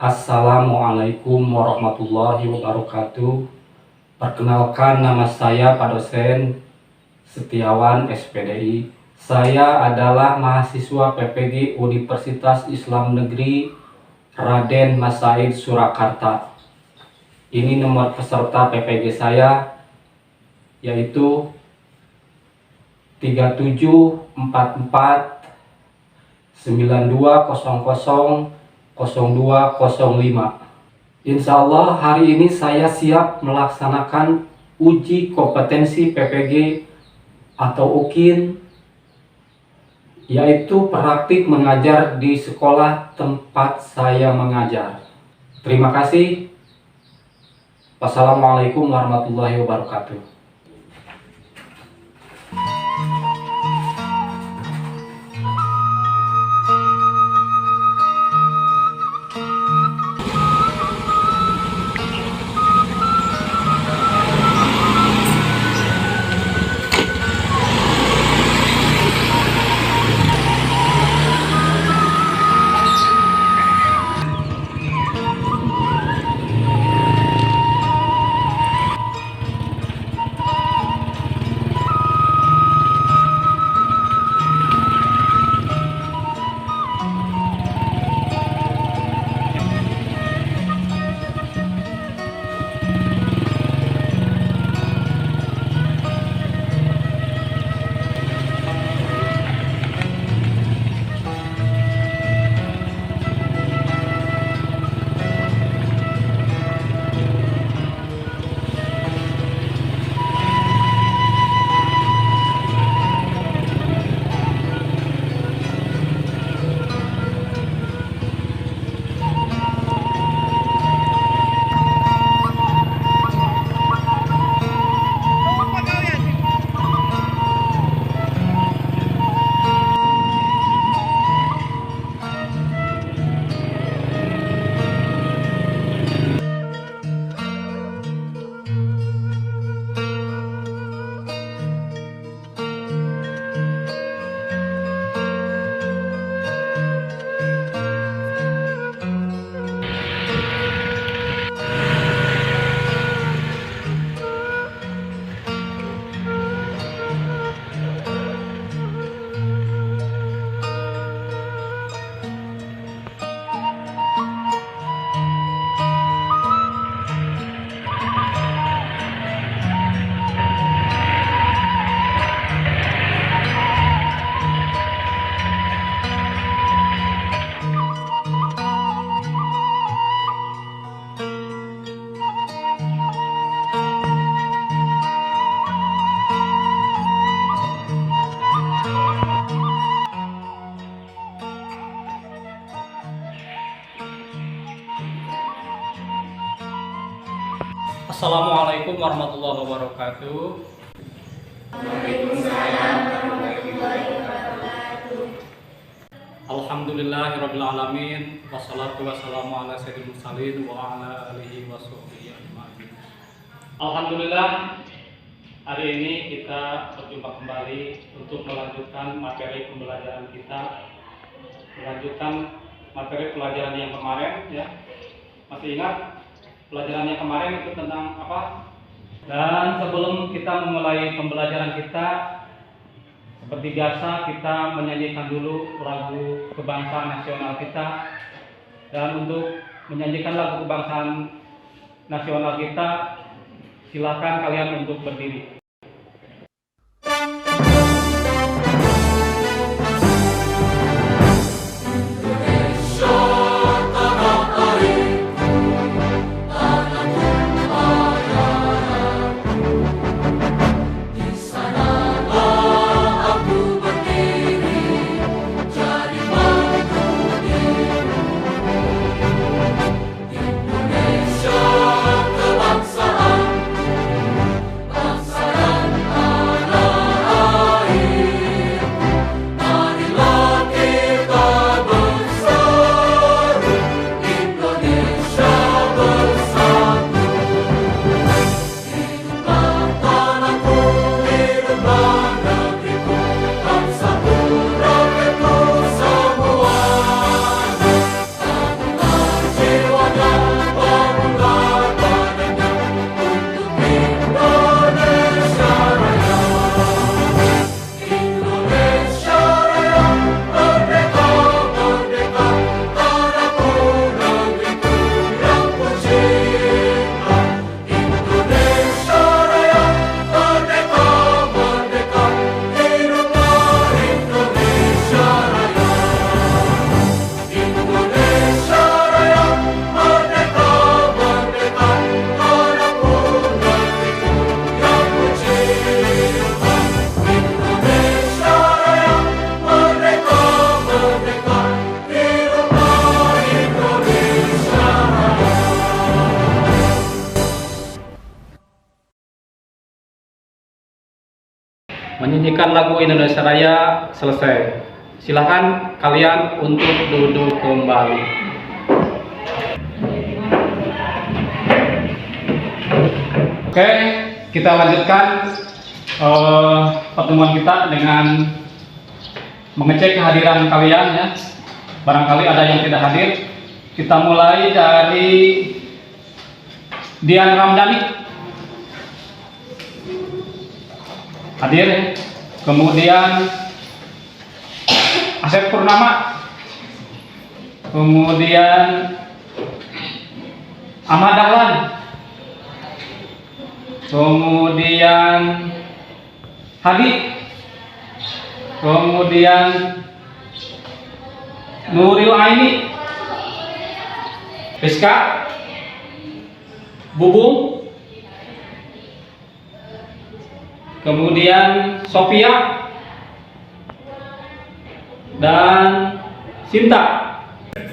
Assalamualaikum warahmatullahi wabarakatuh. Perkenalkan, nama saya Pak Dosen Setiawan SPDI. Saya adalah mahasiswa PPG Universitas Islam Negeri Raden Mas Said Surakarta. Ini nomor peserta PPG saya, yaitu 374492000205. Insya Allah hari ini saya siap melaksanakan uji kompetensi PPG atau UKIN, yaitu praktik mengajar di sekolah tempat saya mengajar. Terima kasih. Wassalamualaikum warahmatullahi wabarakatuh. Assalamualaikum warahmatullahi wabarakatuh. Waalaikumsalam warahmatullahi wabarakatuh. Alhamdulillahirabbil alamin, wassalatu wassalamu ala sayyidil mursalin wa ala alihi washabbihi ajmain. Alhamdulillah, hari ini kita berjumpa kembali untuk melanjutkan materi pembelajaran kita. Melanjutkan materi pelajaran yang kemarin, ya. Masih ingat pelajaran yang kemarin itu tentang apa? Dan sebelum kita memulai pembelajaran kita, seperti biasa kita menyanyikan dulu lagu kebangsaan nasional kita. Dan untuk menyanyikan lagu kebangsaan nasional kita, silakan kalian untuk berdiri. Indonesia kebangsaan, bangsa menyanyikan lagu Indonesia Raya selesai. Silakan kalian untuk duduk kembali. Oke, kita lanjutkan pertemuan kita dengan mengecek kehadiran kalian ya. Barangkali ada yang tidak hadir. Kita mulai dari Dian Ramdhani. Hadir ya. Kemudian Asep Purnama. Kemudian Ahmad Dahlan. Kemudian Hadi. Kemudian Nuril Aini. Rizka. Bubung. Kemudian Sofia dan Sinta.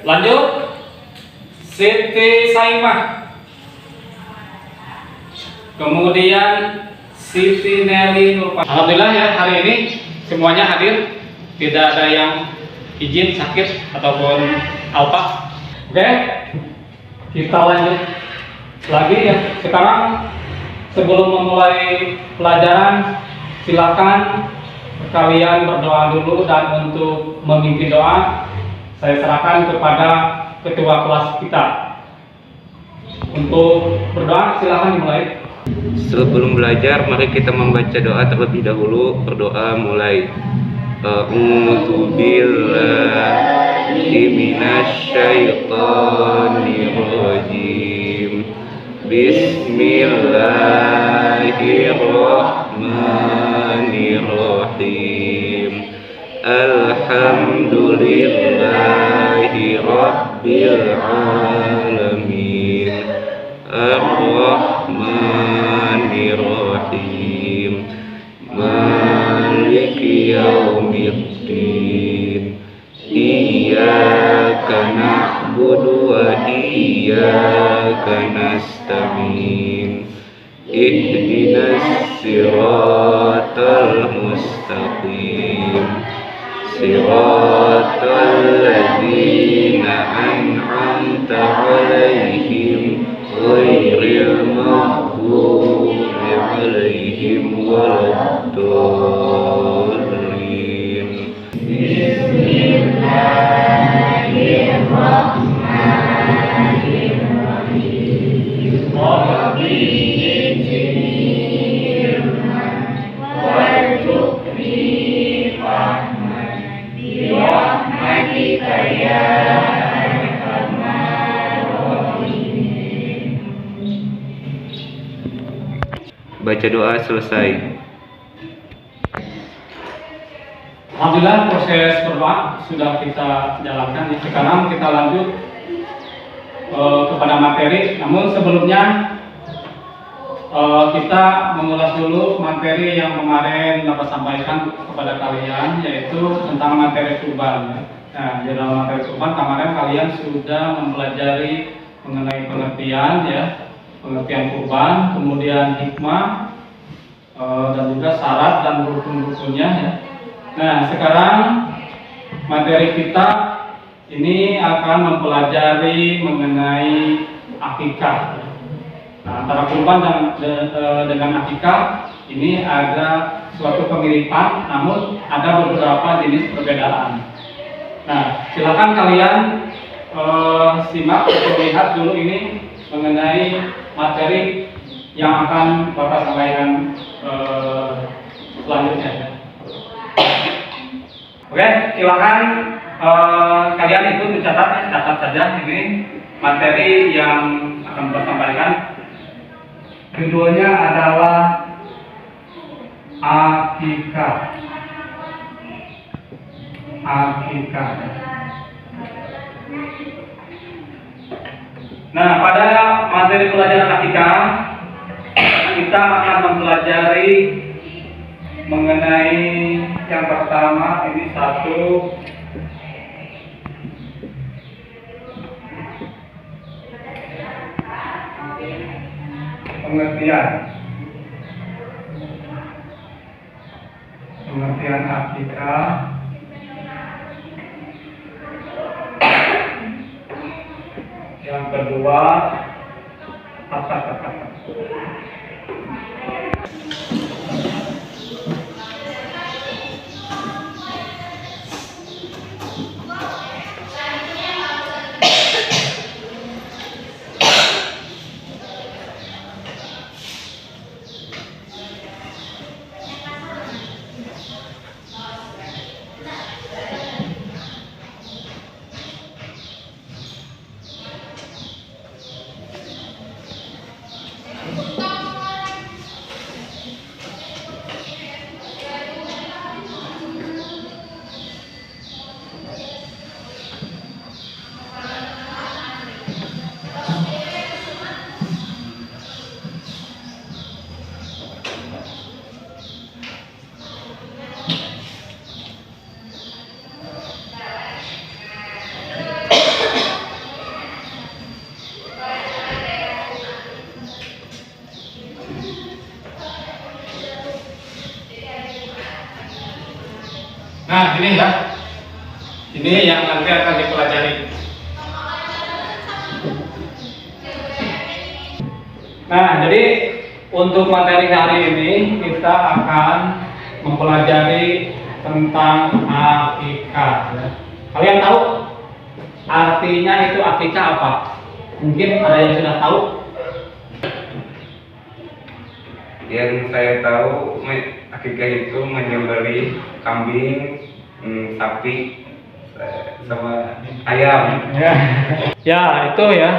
Lanjut Siti Saimah. Kemudian Siti Nelly Nurpan. Alhamdulillah ya, hari ini semuanya hadir, tidak ada yang izin sakit ataupun apa. Oke, kita lanjut lagi ya. Sekarang sebelum memulai pelajaran, silakan kalian berdoa dulu, dan untuk memimpin doa saya serahkan kepada ketua kelas kita. Untuk berdoa silakan dimulai. Sebelum belajar, mari kita membaca doa terlebih dahulu. Berdoa mulai. A'udzu billahi minasyaitonir rajim. Bismillahirrahmanirrahim. Alhamdulillahi rabbil alamin. Ar-Rahmanir-Rahim. Maliki yaumiddin. Iyyaka na'budu wa iyyaka nasta'in. Ihdinas siratal mustaqim. Siratal ladzina an'amta 'alaihim ghairil maghdubi 'alaihim waladdallin. Bismillahirrahmanirrahim. Rabbi ij'alni warzuqni fahman bi rahmatika ya arhamar rahimin. Baca doa selesai. Alhamdulillah, proses berdoa sudah kita jalankan. Sekarang kita lanjut kepada materi. Namun sebelumnya kita mengulas dulu materi yang kemarin Bapak sampaikan kepada kalian, yaitu tentang materi kurban. Nah, di dalam materi kurban kemarin kalian sudah mempelajari mengenai pengertian ya, pengertian kurban, kemudian hikmah dan juga syarat dan rukun-rukunnya ya. Nah, sekarang materi kita ini akan mempelajari mengenai akikah. Nah, antara kurban dengan akikah ini ada suatu kemiripan, namun ada beberapa jenis perbedaan. Nah, silakan kalian simak atau lihat dulu ini mengenai materi yang akan Bapak sampaikan selanjutnya. Oke, silakan kalian itu mencatat, catat saja ini materi yang akan Bapak sampaikan. Judulnya adalah akikah. Akikah. Nah, pada materi pelajaran akikah kita akan mempelajari mengenai yang pertama ini satu pengertian. pengertian akikah. Yang kedua, tata kata. Nah, ini ya. Ini yang nanti akan dipelajari. Nah, jadi untuk materi hari ini kita akan mempelajari tentang akikah. Ya. Kalian tahu artinya itu akikah apa? Mungkin ada yang sudah tahu? Yang saya tahu akikah itu menyembelih kambing, sapi, sama ayam. Ya, itu ya.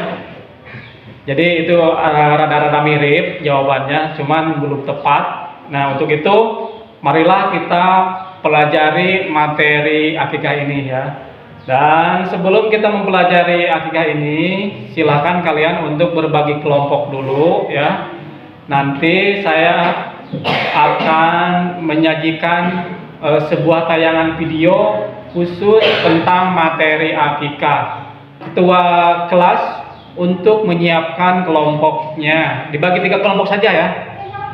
Jadi itu rada-rada mirip jawabannya, cuman belum tepat. Nah, untuk itu marilah kita pelajari materi akikah ini ya. Dan sebelum kita mempelajari akikah ini, silakan kalian untuk berbagi kelompok dulu ya. Nanti saya akan menyajikan sebuah tayangan video khusus tentang materi akikah. Ketua kelas untuk menyiapkan kelompoknya, dibagi 3 kelompok saja ya,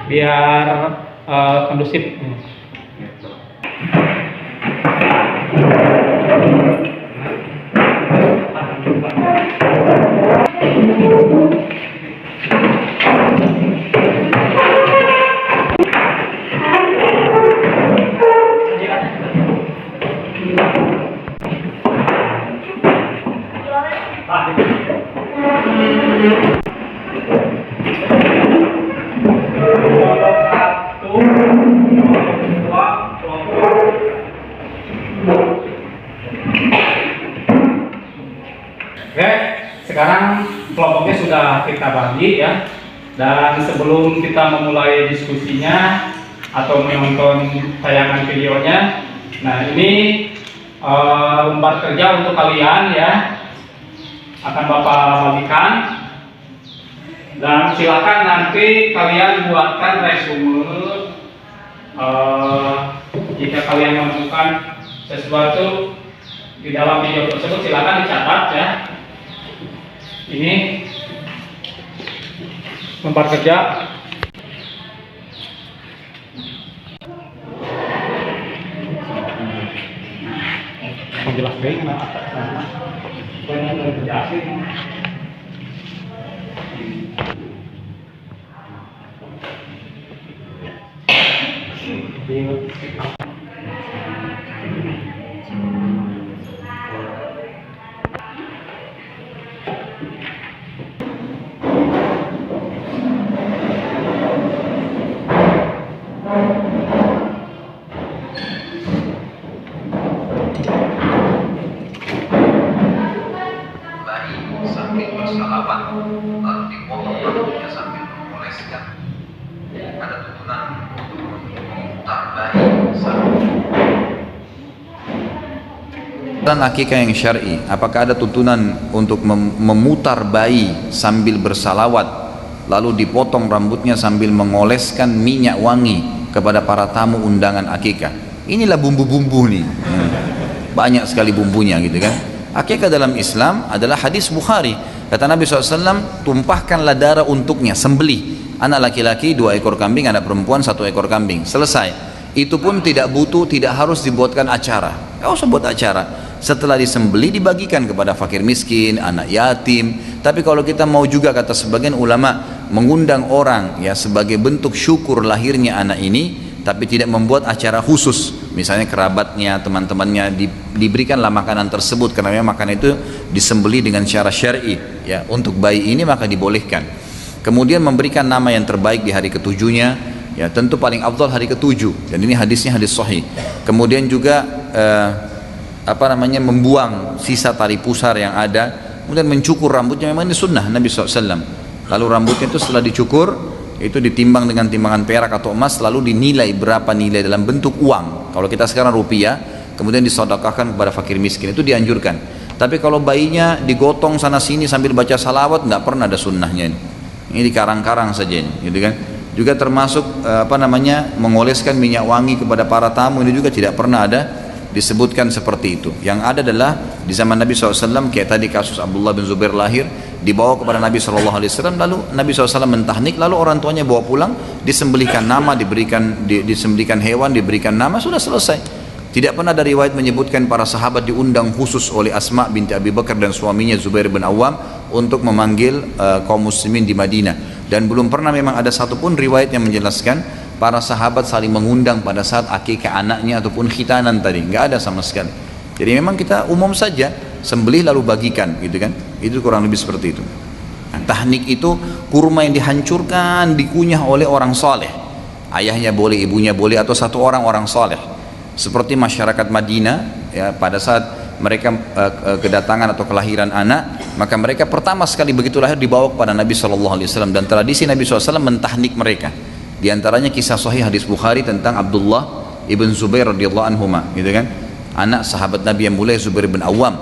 biar kondusif. Oke, sekarang kelompoknya sudah kita bagi ya. Dan sebelum kita memulai diskusinya atau menonton tayangan videonya, nah ini lembar kerja untuk kalian ya, akan Bapak bagikan. Dan silakan nanti kalian buatkan resume. Jika kalian menemukan sesuatu di dalam video tersebut, silakan dicatat ya. Ini lembar kerja. Menjelas baik kerja asing. Sambil bersalawat, lalu dipotong rambutnya sambil mengoleskan. Ada tuntunan untuk memutar bayi akikah yang syar'i. Apakah ada tuntunan untuk memutar bayi sambil bersalawat, lalu dipotong rambutnya sambil mengoleskan minyak wangi kepada para tamu undangan akikah? Inilah bumbu-bumbu nih, banyak sekali bumbunya gitu kan. Akikah dalam Islam adalah hadis Bukhari. Kata Nabi SAW, tumpahkanlah darah untuknya, sembelih. Anak laki-laki 2 ekor kambing, anak perempuan 1 ekor kambing. Selesai. Itu pun tidak harus dibuatkan acara. Nggak usah buat acara. Setelah disembeli dibagikan kepada fakir miskin, anak yatim. Tapi kalau kita mau juga, kata sebagian ulama, mengundang orang ya sebagai bentuk syukur lahirnya anak ini, tapi tidak membuat acara khusus. Misalnya kerabatnya, teman-temannya diberikanlah makanan tersebut, karena memang makanan itu disembeli dengan cara syar'i ya. Untuk bayi ini maka dibolehkan. Kemudian memberikan nama yang terbaik di hari ketujuhnya, ya tentu paling afdal hari ketujuh, dan ini hadisnya hadis sahih. Kemudian juga membuang sisa tali pusar yang ada, kemudian mencukur rambutnya, memang ini sunnah Nabi SAW. Lalu rambutnya itu setelah dicukur, itu ditimbang dengan timbangan perak atau emas, lalu dinilai berapa nilai dalam bentuk uang. Kalau kita sekarang rupiah, kemudian disedekahkan kepada fakir miskin, itu dianjurkan. Tapi kalau bayinya digotong sana sini sambil baca salawat, nggak pernah ada sunnahnya ini. Ini dikarang-karang saja ini, gitu kan? Juga termasuk mengoleskan minyak wangi kepada para tamu, ini juga tidak pernah ada disebutkan seperti itu. Yang ada adalah di zaman Nabi SAW, kayak tadi kasus Abdullah bin Zubair lahir, dibawa kepada Nabi SAW, lalu Nabi SAW mentahnik, lalu orang tuanya bawa pulang, disembelihkan nama, disembelihkan hewan, diberikan nama, sudah selesai. Tidak pernah ada riwayat menyebutkan para sahabat diundang khusus oleh Asma binti Abi Bakar dan suaminya Zubair bin Awam untuk memanggil kaum muslimin di Madinah. Dan belum pernah memang ada satupun riwayat yang menjelaskan para sahabat saling mengundang pada saat akikah anaknya ataupun khitanan tadi, nggak ada sama sekali. Jadi memang kita umum saja, sembelih lalu bagikan, gitu kan? Itu kurang lebih seperti itu. Nah, tahnik itu kurma yang dihancurkan, dikunyah oleh orang soleh. Ayahnya boleh, ibunya boleh, atau satu orang soleh. Seperti masyarakat Madinah, ya, pada saat mereka kedatangan atau kelahiran anak, maka mereka pertama sekali begitu lahir dibawa kepada Nabi SAW, dan tradisi Nabi SAW mentahnik mereka. Di antaranya kisah sahih hadis Bukhari tentang Abdullah ibn Zubair radhiyallahu anhuma, gitu kan? Anak sahabat Nabi yang mulia Zubair bin Awam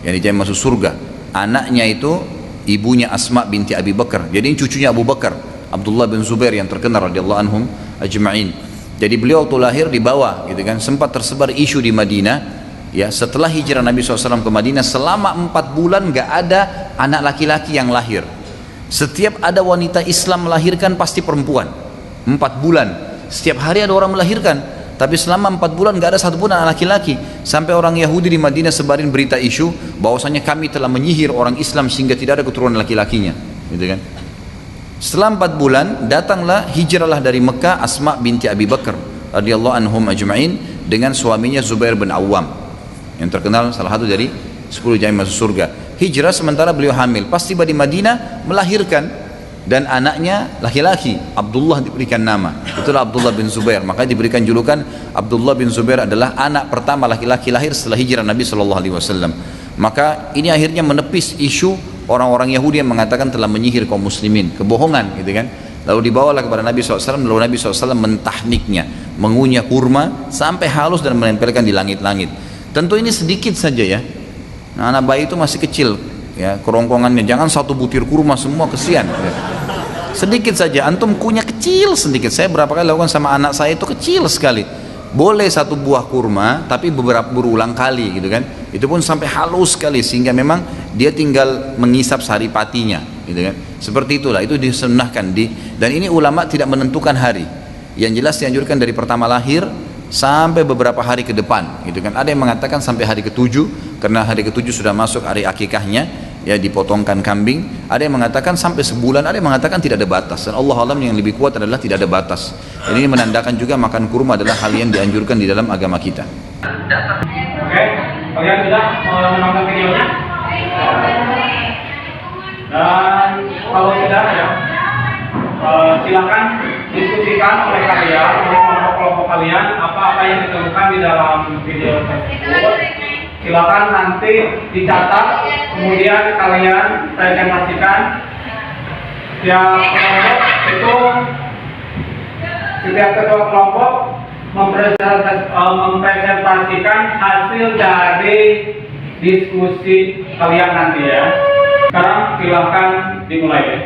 yang dijamin masuk surga. Anaknya itu ibunya Asma binti Abi Bakar. Jadi ini cucunya Abu Bakar, Abdullah bin Zubair yang terkenal radhiyallahu anhum ajma'in. Jadi beliau waktu lahir dibawa, gitu kan? Sempat tersebar isu di Madinah, ya, setelah hijrah Nabi SAW ke Madinah selama 4 bulan gak ada anak laki-laki yang lahir. Setiap ada wanita Islam melahirkan pasti perempuan. 4 bulan setiap hari ada orang melahirkan, tapi selama 4 bulan gak ada satupun anak laki-laki. Sampai orang Yahudi di Madinah sebarin berita isu bahwasanya kami telah menyihir orang Islam sehingga tidak ada keturunan laki-lakinya, gitu kan? Setelah 4 bulan datanglah, hijrahlah dari Mekah Asma binti Abi Bakar radhiyallahu anhum ajma'in dengan suaminya Zubair bin Awam yang terkenal salah satu dari 10 jamiah masuk surga. Hijrah sementara beliau hamil, pas tiba di Madinah melahirkan, dan anaknya laki-laki, Abdullah diberikan nama, itulah Abdullah bin Zubair. Maka diberikan julukan Abdullah bin Zubair adalah anak pertama laki-laki lahir setelah hijrah Nabi SAW. Maka ini akhirnya menepis isu orang-orang Yahudi yang mengatakan telah menyihir kaum muslimin, kebohongan, gitu kan? Lalu dibawalah kepada Nabi SAW, lalu Nabi SAW mentahniknya, mengunyah kurma sampai halus dan menempelkan di langit-langit. Tentu ini sedikit saja ya. Nah, anak bayi itu masih kecil, ya, kerongkongannya, jangan satu butir kurma semua, kesian. Ya. Sedikit saja, antum kunyah kecil sedikit. Saya berapa kali lakukan sama anak saya itu kecil sekali. Boleh satu buah kurma, tapi berulang kali, gitu kan? Itu pun sampai halus sekali sehingga memang dia tinggal mengisap saripatinya, gitu kan? Seperti itulah, itu disunnahkan dan ini ulama tidak menentukan hari. Yang jelas dianjurkan dari pertama lahir sampai beberapa hari ke depan, gitu kan? Ada yang mengatakan sampai hari ke-7 karena hari ke-7 sudah masuk hari akikahnya, ya, dipotongkan kambing. Ada yang mengatakan sampai sebulan, ada yang mengatakan tidak ada batas. Dan Allah alam yang lebih kuat adalah tidak ada batas. Dan ini menandakan juga makan kurma adalah hal yang dianjurkan di dalam agama kita. Oke, kalian sudah menonton videonya? Dan kalau sudah ya, silakan diskusikan oleh kalian, oleh kelompok-kelompok kalian, apa-apa yang ditemukan di dalam video tersebut. Silakan nanti dicatat, kemudian kalian presentasikan. Setiap ketua kelompok mempresentasikan hasil dari diskusi kalian nanti ya. Sekarang silakan dimulai ya.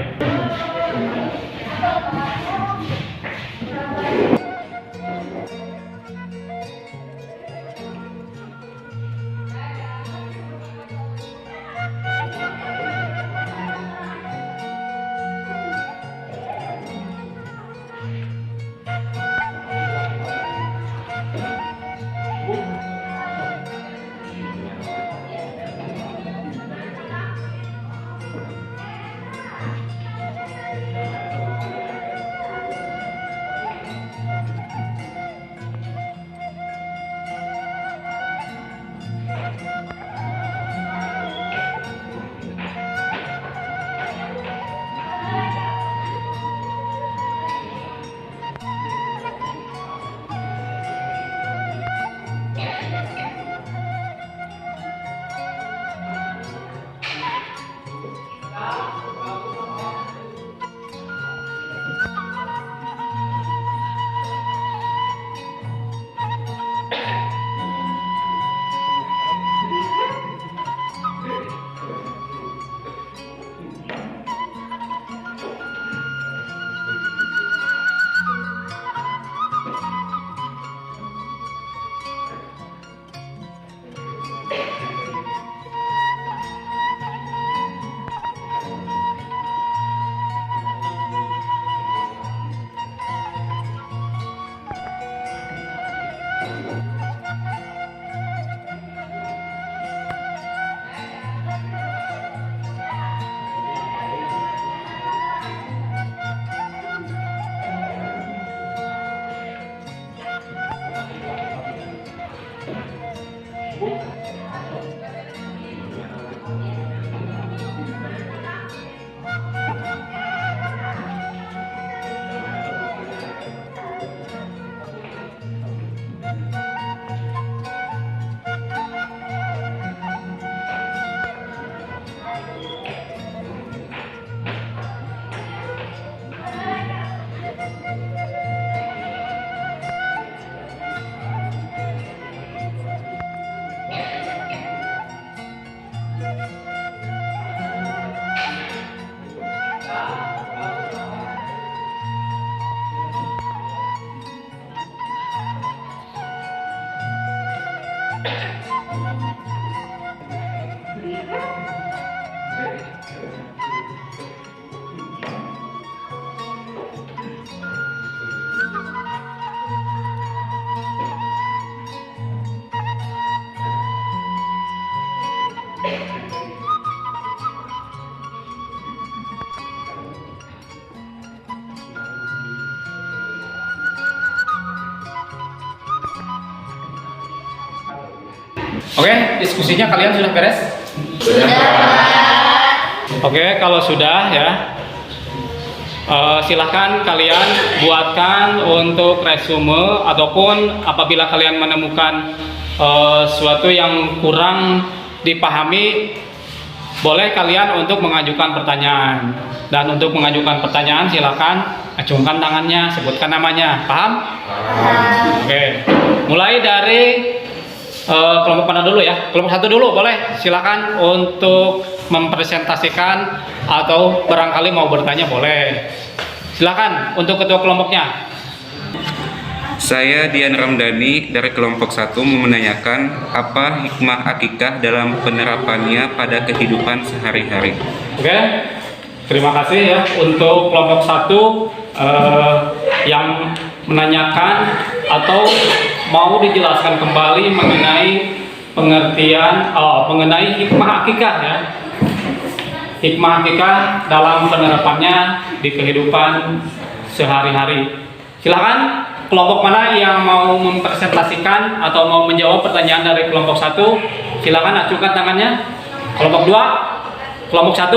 Oke, diskusinya kalian sudah beres? Oke, kalau sudah ya, silahkan kalian buatkan untuk resume, ataupun apabila kalian menemukan sesuatu yang kurang dipahami, boleh kalian untuk mengajukan pertanyaan. Dan untuk mengajukan pertanyaan silahkan acungkan tangannya, sebutkan namanya. Paham? Oke, mulai dari kelompok mana dulu ya? Kelompok 1 dulu boleh, silakan untuk mempresentasikan atau barangkali mau bertanya boleh. Silakan untuk ketua kelompoknya. Saya Dian Ramdhani dari kelompok 1 mau menanyakan apa hikmah akikah dalam penerapannya pada kehidupan sehari-hari. Oke, terima kasih ya untuk kelompok 1 yang menanyakan atau mau dijelaskan kembali mengenai pengertian mengenai hikmah akikah ya. Hikmah akikah dalam penerapannya di kehidupan sehari-hari. Silakan kelompok mana yang mau mempresentasikan atau mau menjawab pertanyaan dari kelompok 1, silakan acukan tangannya. Kelompok 2, kelompok 1,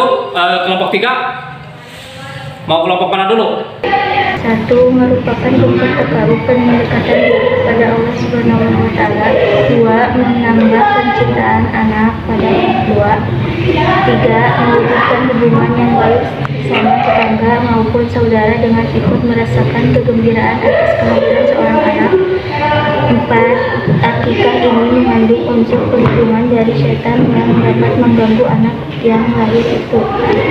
kelompok 3. Mau kelompok mana dulu? 1. Merupakan bentuk taqarrub mendekatkan diri kepada Allah Subhanahu wa taala. 2. Menambah penciptaan anak pada orang tua. 3. Mewujudkan hubungan yang baik sama tetangga maupun saudara dengan ikut merasakan kegembiraan atas kelahiran seorang anak. 4. Akikah ini mengandung unsur perlindungan dari setan yang dapat mengganggu anak yang lahir itu.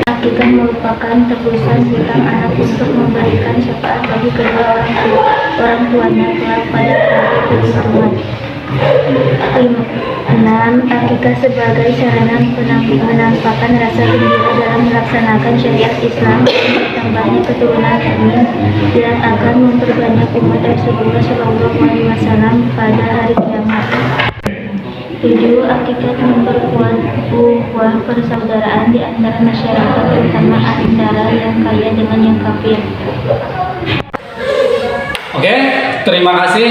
Akikah merupakan tebusan hutang anak untuk memberikan syafaat bagi kedua orang tuanya kelak pada hari perhitungan. 6. Akikah sebagai sarana menampakkan rasa gembira dalam melaksanakan syariat Islam dan bertambahnya keturunan mukmin yang akan memperbanyak umat Rasulullah SAW pada hari kiamat. 7. Akikah memperkuat ukhuwah persaudaraan di antara masyarakat, terutama antara yang kaya dengan yang kafir. Oke, terima kasih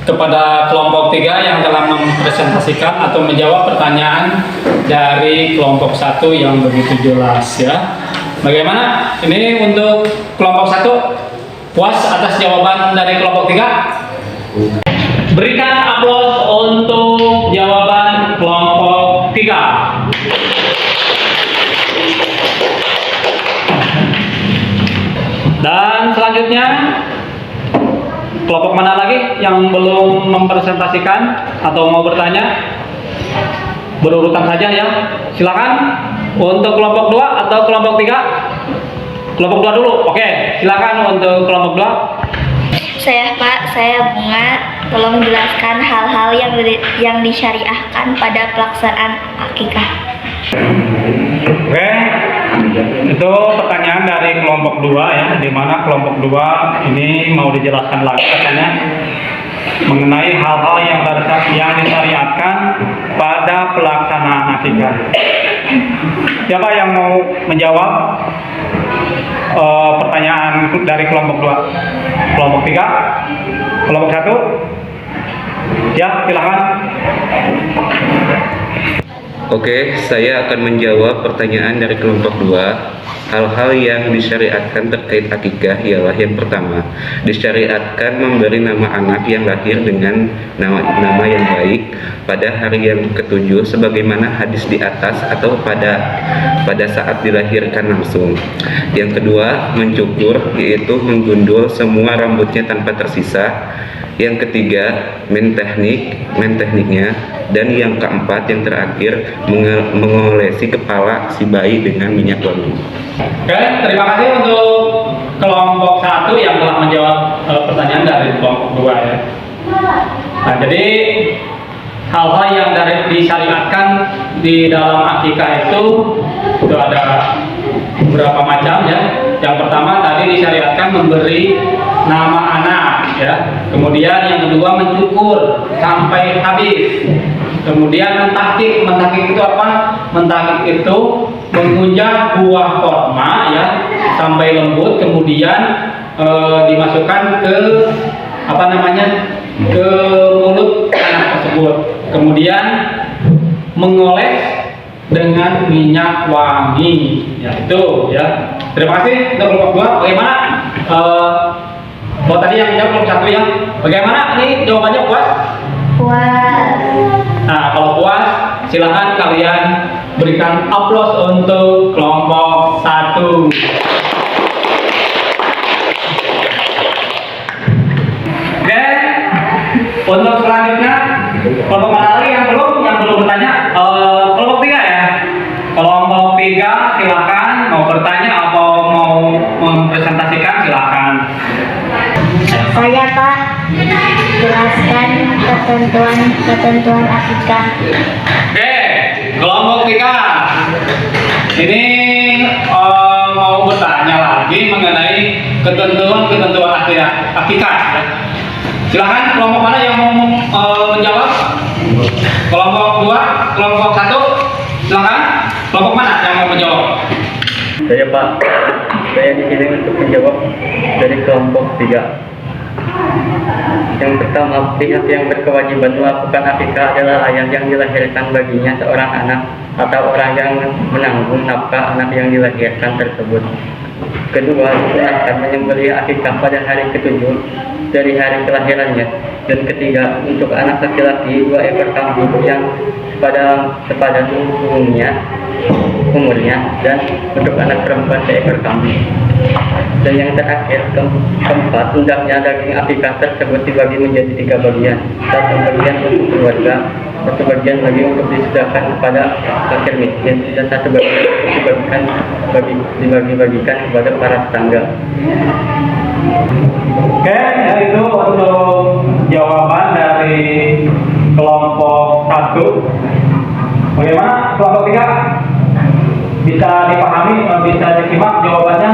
kepada kelompok 3 yang telah mempresentasikan atau menjawab pertanyaan dari kelompok 1 yang begitu jelas ya. Bagaimana? Ini untuk kelompok 1 puas atas jawaban dari kelompok 3? Berikan aplaus untuk jawaban kelompok 3. Dan selanjutnya kelompok mana lagi yang belum mempresentasikan atau mau bertanya? Berurutan saja ya. Silakan untuk kelompok 2 atau kelompok 3? Kelompok 2 dulu. Oke, silakan untuk kelompok 2. Saya Pak, saya Bunga. Tolong jelaskan hal-hal yang disyariahkan pada pelaksanaan akikah. Oke, itu pertanyaan dari kelompok 2 ya, di mana kelompok 2 ini mau dijelaskan lagi katanya mengenai hal-hal yang disyariatkan pada pelaksanaan akikah. Siapa yang mau menjawab pertanyaan dari kelompok 2? Kelompok 3? Kelompok 1? Ya, silakan. Oke, saya akan menjawab pertanyaan dari kelompok 2. Hal-hal yang disyariatkan terkait akikah ialah yang pertama, disyariatkan memberi nama anak yang lahir dengan nama yang baik pada hari yang ketujuh sebagaimana hadis di atas atau pada saat dilahirkan langsung. Yang kedua, mencukur, yaitu menggundul semua rambutnya tanpa tersisa. Yang ketiga, main tekniknya. Dan yang keempat, yang terakhir, mengolesi kepala si bayi dengan minyak wangi. Oke, terima kasih untuk kelompok 1 yang telah menjawab pertanyaan dari kelompok 2 ya. Nah, jadi hal-hal yang disyariatkan di dalam akikah itu ada beberapa macam ya. Yang pertama tadi disyariatkan memberi nama anak ya. Kemudian yang kedua mencukur sampai habis. Kemudian mentakik itu apa? Mentakik itu mengunjak buah korma ya sampai lembut, kemudian dimasukkan ke ke mulut anak tersebut. Kemudian mengoles dengan minyak wangi. Ya itu ya. Terima kasih untuk kelompok 2. Bagaimana? Kalau tadi yang jawab kelompok 1 ya. Bagaimana? Ini jawabannya puas? Puas. Nah, kalau puas, silakan kalian berikan aplaus untuk kelompok 1. Dan untuk selanjutnya, kelompok mana lagi yang belum bertanya? Kelompok 3 ya. Kelompok 3 silakan mau bertanya atau mau mempresentasikan silakan. Saya Pak, jelaskan ketentuan akikah. Oke, kelompok 3 ini mau bertanya lagi mengenai ketentuan akikah. Silakan kelompok mana yang mau menjawab? Kelompok 2, kelompok 1, silakan. Kelompok mana yang mau menjawab? Saya Pak, saya di sini untuk menjawab dari kelompok 3. Yang pertama, pihak yang berkewajiban melakukan akikah adalah ayah yang dilahirkan baginya seorang anak atau orang yang menanggung nafkah anak yang dilahirkan tersebut. Kedua, disunahkan menyembelih akikah pada hari ke-7 dari hari kelahirannya. Dan ketiga, untuk anak laki-laki 2 ekor kambing yang sepadan umurnya, dan untuk anak perempuan 1 ekor kambing. Dan yang terakhir, keempat, hendaknya daging akikah tersebut dibagi menjadi 3 bagian. 1 bagian untuk keluarga, 1 bagian lagi untuk disediakan kepada fakir miskin, dan 1 bagian dibagi-bagikan kepada para tetangga. Oke, ya itu untuk jawaban dari kelompok 1. Bagaimana kelompok 3? Bisa dipahami, bisa disimak jawabannya?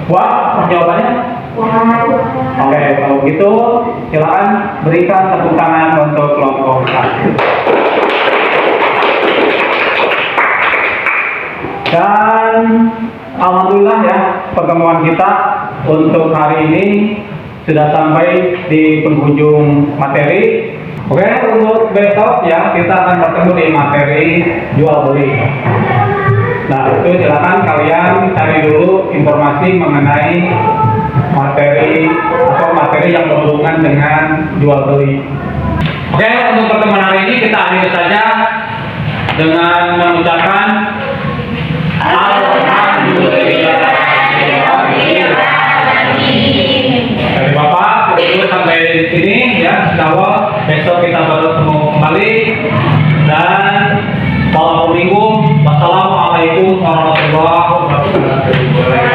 Wah, jawabannya? Oke, kalau gitu silakan berikan tepuk tangan untuk kelompok 1. Dan alhamdulillah ya, pertemuan kita untuk hari ini sudah sampai di penghujung materi. Oke, untuk besok ya kita akan bertemu di materi jual beli. Nah, itu silakan kalian cari dulu informasi mengenai materi yang berhubungan dengan jual beli. Oke, untuk pertemuan hari ini kita akhiri saja dengan mengucapkan alhamdulillah. Dari Bapak, dulu sampai sini ya, insya besok kita bertemu kembali. Dan Assalamualaikum warahmatullahi wabarakatuh.